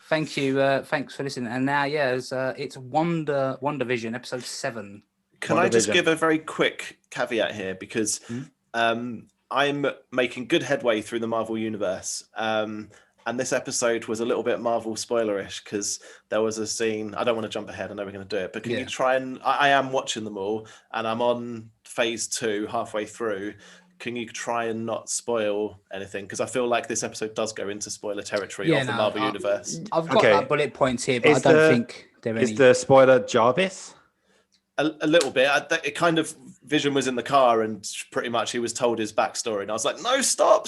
Thank you. Thanks for listening. And now, it's WandaVision, episode 7. Can I just give a very quick caveat here because I'm making good headway through the Marvel universe. And this episode was a little bit Marvel spoilerish because there was a scene. I don't want to jump ahead. I know we're going to do it, but can you try and? I am watching them all, and I'm on phase 2, halfway through. Can you try and not spoil anything? Because I feel like this episode does go into spoiler territory of the Marvel universe. I've got like bullet points here, but I don't think there are any. Is the spoiler Jarvis? A little bit. It kind of Vision was in the car, and pretty much he was told his backstory, and I was like, "No, stop!"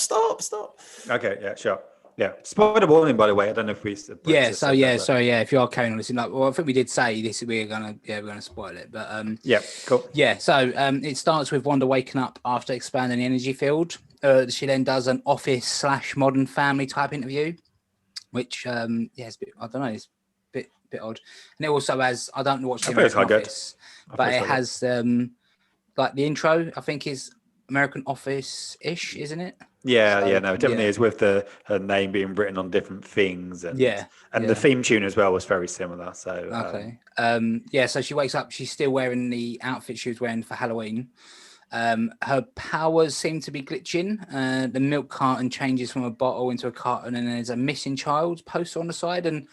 Okay, yeah, sure. Yeah, spoiler warning, by the way. I don't know if we. If you are carrying on listening, I think we did say this. We're gonna spoil it, but cool. Yeah, so it starts with Wanda waking up after expanding the energy field. She then does an office/Modern Family type interview, which it's a bit, I don't know, it's a bit odd. And it also has, I don't watch the American Office, but it has like the intro. I think is American Office-ish, isn't it? Yeah, it definitely is, with her name being written on different things, and the theme tune as well was very similar. So okay, so she wakes up. She's still wearing the outfit she was wearing for Halloween. Her powers seem to be glitching. The milk carton changes from a bottle into a carton, and there's a missing child poster on the side. And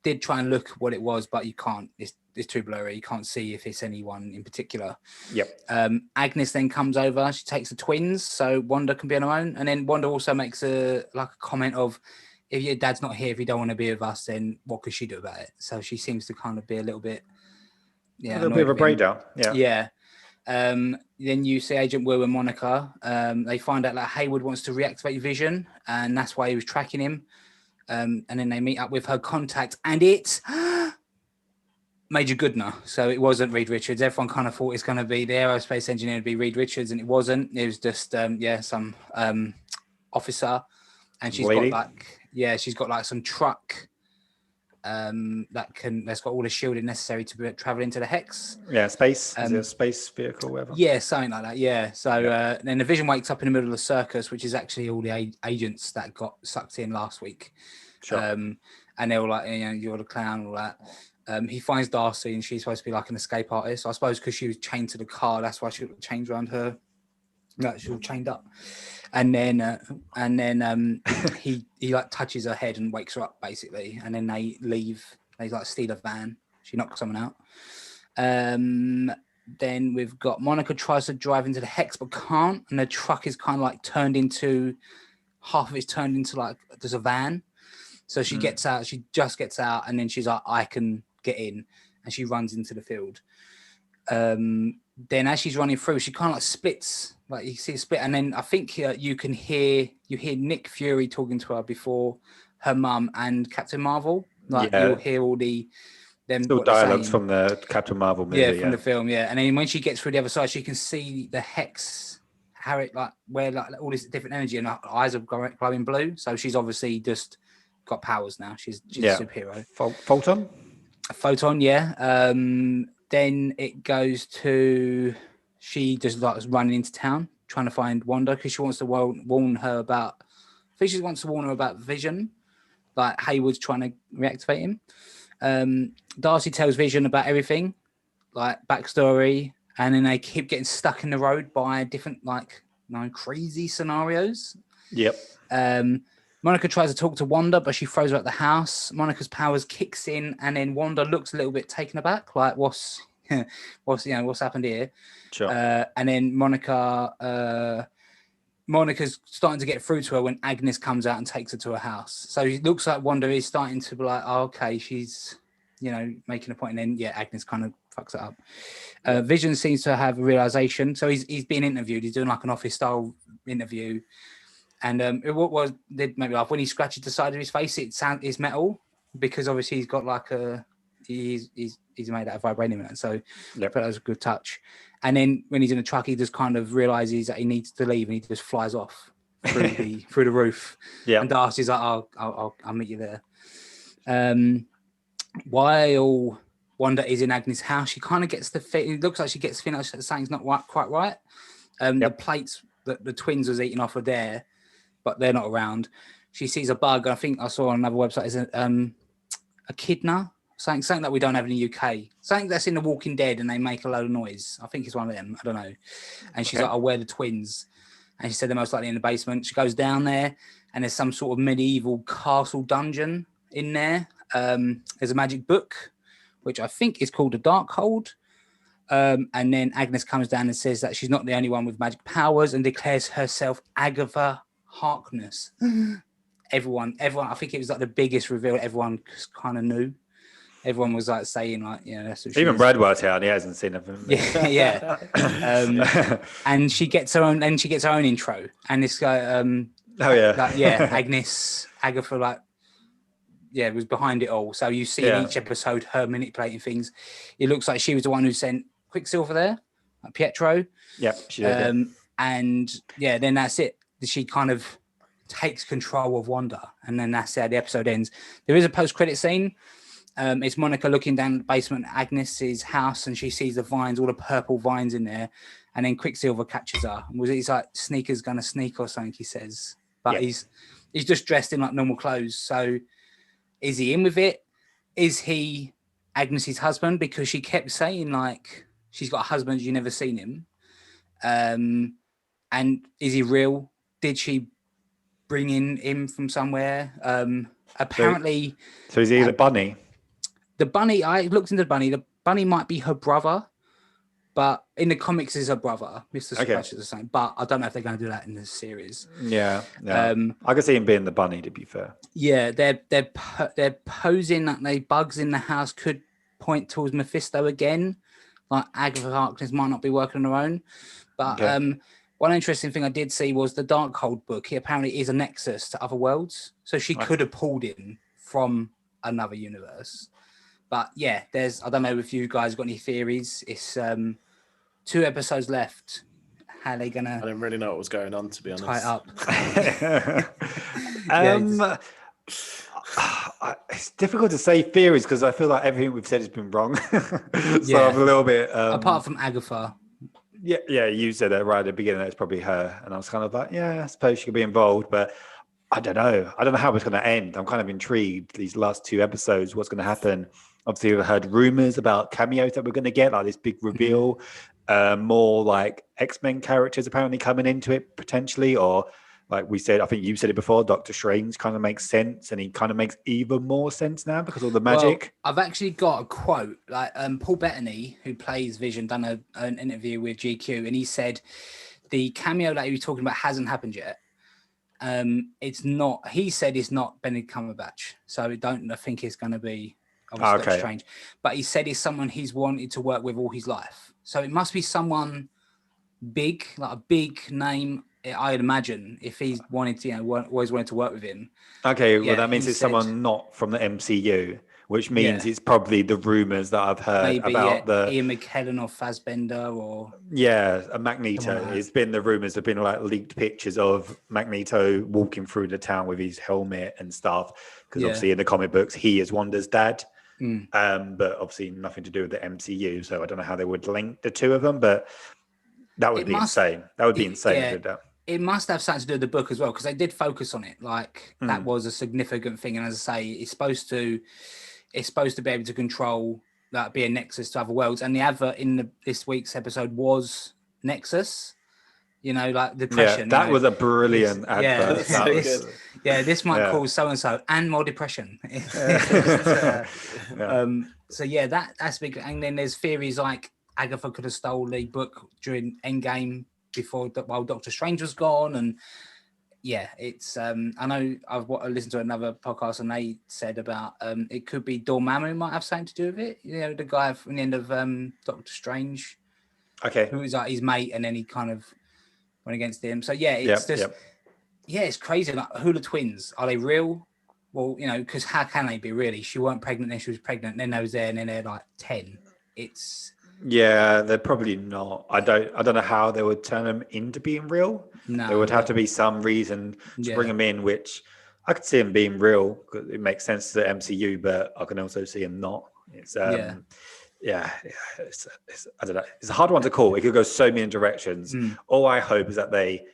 did try and look what it was, but you can't. It's too blurry. You can't see if it's anyone in particular. Yep. Agnes then comes over. She takes the twins so Wanda can be on her own. And then Wanda also makes a comment of, if your dad's not here, if you don't want to be with us, then what could she do about it? So she seems to kind of be a little bit, a little bit of a breakdown. Yeah. Then you see Agent Will and Monica. They find out that Hayward wants to reactivate Vision, and that's why he was tracking him. And then they meet up with her contact, and it's Major Goodner. So it wasn't Reed Richards. Everyone kind of thought it's going to be the aerospace engineer to be Reed Richards, and it wasn't. It was just some officer, and she's got like some truck that's got all the shielding necessary to travel into the Hex. Yeah, space. Is it a space vehicle, whatever? Yeah, something like that. Yeah. So then the Vision wakes up in the middle of the circus, which is actually all the agents that got sucked in last week. Sure. And they're all like, you're the clown, all that. He finds Darcy, and she's supposed to be like an escape artist. I suppose because she was chained to the car, that's why she got the chains around her. No, she was chained up. And then he like touches her head and wakes her up basically. And then they leave. They like steal a van. She knocks someone out. Then we've got Monica tries to drive into the Hex but can't, and the truck is kind of like half of it's turned into like there's a van. So she gets out. She just gets out, and then she's like, I can get in, and she runs into the field. Then as she's running through, she kind of like splits, like you see a split, and then I think you hear Nick Fury talking to her before her mum and Captain Marvel. You'll hear all them dialogues from the Captain Marvel movie, from the film, and then when she gets through the other side, she can see the Hex, how it like where like all this different energy, and her eyes are glowing blue. So she's obviously just got powers now. She's a superhero. Photon, yeah. Then it goes to she just like running into town trying to find Wanda because she wants to warn her about. I think she wants to warn her about Vision, like Hayward's trying to reactivate him. Darcy tells Vision about everything, like backstory, and then they keep getting stuck in the road by different crazy scenarios. Yep. Monica tries to talk to Wanda, but she throws her out the house. Monica's powers kicks in, and then Wanda looks a little bit taken aback, like what's happened here? Sure. And then Monica's starting to get through to her when Agnes comes out and takes her to her house. So it looks like Wanda is starting to be like, oh, okay, she's making a point, and then Agnes kind of fucks it up. Vision seems to have a realization, so he's being interviewed. He's doing like an office style interview. And what did make me laugh when he scratches the side of his face? It's metal because obviously he's got like he's made out of vibranium, and so that was a good touch. And then when he's in a truck, he just kind of realizes that he needs to leave, and he just flies off through the roof. Yeah. And Darcy's like, I'll meet you there. While Wanda is in Agnes' house, she kind of gets the feeling. It looks like she gets the feeling that something's not quite right. The plates that the twins was eating off are there, but they're not around. She sees a bug. I think I saw on another website is echidna, something that we don't have in the UK, something that's in The Walking Dead and they make a load of noise. I think it's one of them. I don't know. And she's like, "Oh, where are the twins?" And she said they're most likely in the basement. She goes down there, and there's some sort of medieval castle dungeon in there. There's a magic book, which I think is called the Darkhold. And then Agnes comes down and says that she's not the only one with magic powers and declares herself Agatha Harkness. Everyone, I think it was like the biggest reveal everyone kind of knew. Everyone was like saying like, that's what she even is. Brad worked out. He hasn't seen it. Yeah. And she gets her own intro, and this guy, Agnes, Agatha, was behind it all. So you see in each episode her manipulating things. It looks like she was the one who sent Quicksilver there, like Pietro. Yeah, she did. And then that's it. She kind of takes control of Wanda, and then that's how the episode ends. There is a post-credit scene. It's Monica looking down the basement at Agnes's house, and she sees the vines, all the purple vines in there, and then Quicksilver catches her. He's like, "Sneaker's gonna sneak" or something, he says. But he's just dressed in like normal clothes. So is he in with it? Is he Agnes's husband? Because she kept saying like she's got a husband, you never seen him. And is he real? Did she bring in him from somewhere? Apparently. So is he the bunny? The bunny, I looked into the bunny. The bunny might be her brother, but in the comics is her brother. Mr. Scratch is the same, but I don't know if they're going to do that in the series. Yeah. I can see him being the bunny, to be fair. Yeah, they're posing that the bugs in the house could point towards Mephisto again. Like Agatha Harkness might not be working on her own, but one interesting thing I did see was the Darkhold book. It apparently is a nexus to other worlds, so she could have pulled in from another universe. But I don't know if you guys got any theories. It's 2 episodes left. How are they gonna? I didn't really know what was going on, to be honest. Tie it up. It's difficult to say theories because I feel like everything we've said has been wrong. So I'm a little bit. Apart from Agatha. Yeah, you said that right at the beginning. It's probably her, and I was kind of like, I suppose she could be involved, but I don't know. I don't know how it's going to end. I'm kind of intrigued. These last 2 episodes, what's going to happen? Obviously, we've heard rumors about cameos that we're going to get, like this big reveal. More like X-Men characters apparently coming into it potentially, or like we said, I think you said it before, Doctor Strange kind of makes sense, and he kind of makes even more sense now because of the magic. Well, I've actually got a quote. Like Paul Bettany, who plays Vision, done an interview with GQ, and he said the cameo that he was talking about hasn't happened yet. It's not. He said it's not Benedict Cumberbatch, so I think it's going to be Doctor Strange. But he said he's someone he's wanted to work with all his life, so it must be someone big, like a big name. I'd imagine if he's wanted to, always wanted to work with him. Okay, well that means it's someone not from the MCU, which means it's probably the rumors that I've heard about the Ian McKellen or Fassbender or a Magneto. It's been the rumors have been like leaked pictures of Magneto walking through the town with his helmet and stuff. Because obviously in the comic books he is Wanda's dad, but obviously nothing to do with the MCU. So I don't know how they would link the two of them, but that would be insane. That would be insane to do that. It must have something to do with the book as well, because they did focus on it. Like that was a significant thing, and as I say, it's supposed to be able to control that, be a nexus to other worlds. And the advert in this week's episode was Nexus. Like depression. Yeah, that was a brilliant advert. This might cause so and so and more depression. So that's big. And then there's theories like Agatha could have stole the book during Endgame while Doctor Strange was gone, and it's I know I've listened to another podcast and they said about it could be Dormammu might have something to do with it. The guy from the end of Doctor Strange, who was like his mate, and then he kind of went against him. So it's crazy. Like, who are the twins? Are they real? Well, because how can they be really? She weren't pregnant, then she was pregnant, then they was there, and then they're like 10. They're probably not. I don't know how they would turn them into being real. No, there would have to be some reason to bring them in, which I could see them being real because it makes sense to the MCU, but I can also see them not. It's I don't know. It's a hard one to call. It could go so many directions. All I hope is that they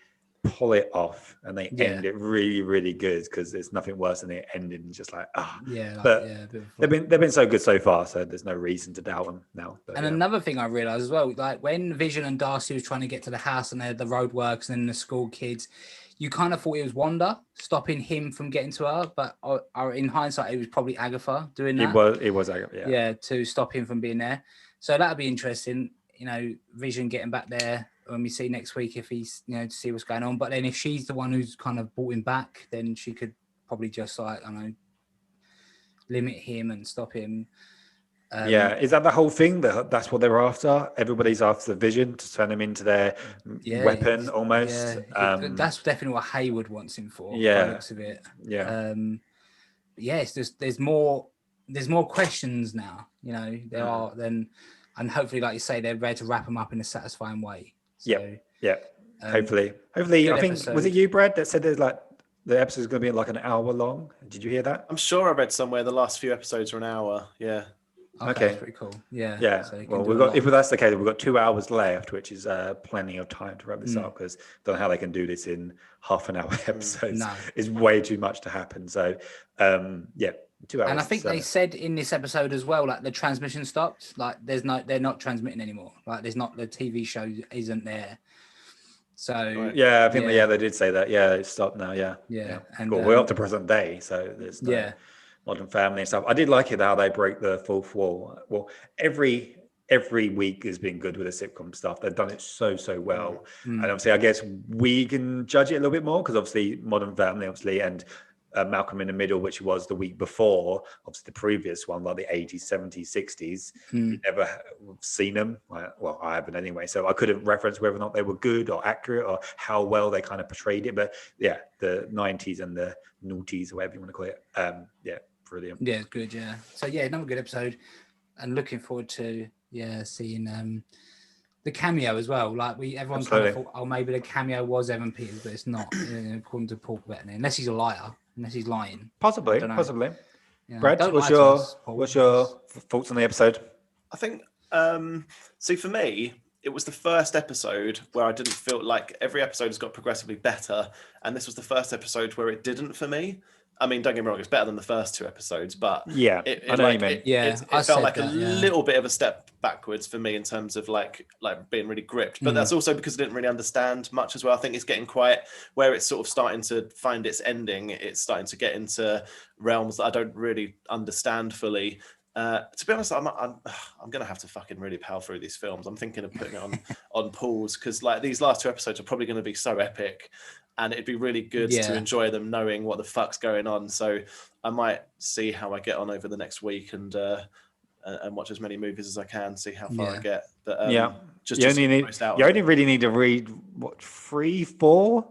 pull it off and they Yeah. end it really, really good, because there's nothing worse than it ending just like Yeah, like, but yeah, a bit of a they've been so good so far, so there's no reason to doubt them now. But, And another thing I realized as well, like when Vision and Darcy was trying to get to the house and they're the road works and then the school kids, you kind of thought it was Wanda stopping him from getting to her, but in hindsight, it was probably Agatha doing that. It was Agatha, yeah, to stop him from being there. So that'd be interesting. You know, Vision getting back there when we see next week if he's, you know, to see what's going on. But then if she's the one who's kind of brought him back, then she could probably just like, I don't know, limit him and stop him. Yeah, is that the whole thing? That's what they're after? Everybody's after the Vision to turn him into their weapon almost. Yeah. That's definitely what Hayward wants him for. Yeah, by the looks of it. Yeah. Yes, there's more questions now. You know, there are then, and hopefully, like you say, they're ready to wrap them up in a satisfying way. So, yeah. Hopefully, I think episode. Was it you, Brad, that said there's like the episode's going to be like an hour long? Did you hear that? I'm sure I read somewhere the last few episodes are an hour. Yeah. Okay, that's pretty cool. Yeah. So well, if that's the case, we've got 2 hours left, which is plenty of time to wrap this up, because I don't know how they can do this in half an hour episodes. No. It's way too much to happen. So, 2 hours. And I think they said in this episode as well, like the transmission stopped. Like they're not transmitting anymore. Like there's not, the TV show isn't there. So I think they did say that. Yeah, it's stopped now. Yeah. And we're up to present day, so there's no Modern Family and stuff. I did like it how they break the fourth wall. Well, every week has been good with the sitcom stuff. They've done it so well, and obviously, I guess we can judge it a little bit more because obviously Modern Family, and Malcolm in the Middle, which was the week before, obviously the previous one, like the 80s, 70s, 60s, you never seen them. Well, I haven't anyway, so I couldn't reference whether or not they were good or accurate or how well they kind of portrayed it. But yeah, the 90s and the noughties, or whatever you want to call it, brilliant. Yeah, good. Yeah. So yeah, another good episode, and looking forward to seeing the cameo as well. Like everyone kind of thought, oh, maybe the cameo was Evan Peters, but it's not. According to Paul Bettany, unless he's a liar, unless he's lying. Possibly. Yeah, Brad, what's your thoughts on the episode? I think see, for me, it was the first episode where I didn't feel like every episode has got progressively better, and this was the first episode where it didn't for me. I mean, don't get me wrong, it's better than the first two episodes, but I know what you mean. It felt like a little bit of a step backwards for me in terms of like being really gripped. But that's also because I didn't really understand much as well. I think it's getting quite where it's sort of starting to find its ending. It's starting to get into realms that I don't really understand fully. To be honest, I'm gonna have to fucking really power through these films. I'm thinking of putting it on pause, because like these last two episodes are probably going to be so epic, and it'd be really good to enjoy them knowing what the fuck's going on. So I might see how I get on over the next week and watch as many movies as I can, see how far I get. But you only really need to read 3, 4.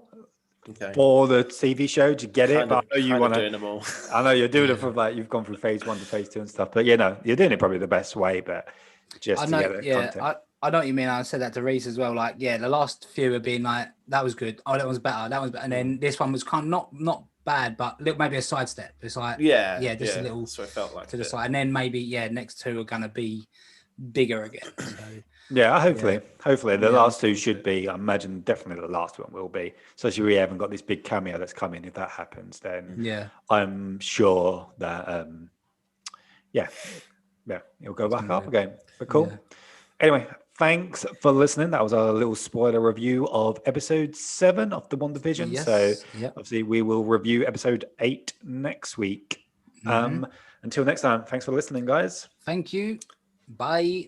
Okay. For the TV show to get it, but I know you want to. Them all. I know you're doing it from you've gone from phase 1 to phase 2 and stuff, but you're doing it probably the best way. But just to get the content. I know what you mean. I said that to Reese as well. Like, the last few have been like, that was good. Oh, that was better. That was better. And then this one was kind of not bad, but maybe a sidestep. It's like, just a little. So it felt like to the side, and then maybe next two are gonna be bigger again. So. Yeah, hopefully the last two should be. I imagine definitely the last one will be. Especially we haven't got this big cameo that's coming. If that happens, then I'm sure that it'll go back up again. But cool. Yeah. Anyway, thanks for listening. That was our little spoiler review of episode 7 of the WandaVision. Yes. So obviously we will review episode 8 next week. Until next time, thanks for listening, guys. Thank you. Bye.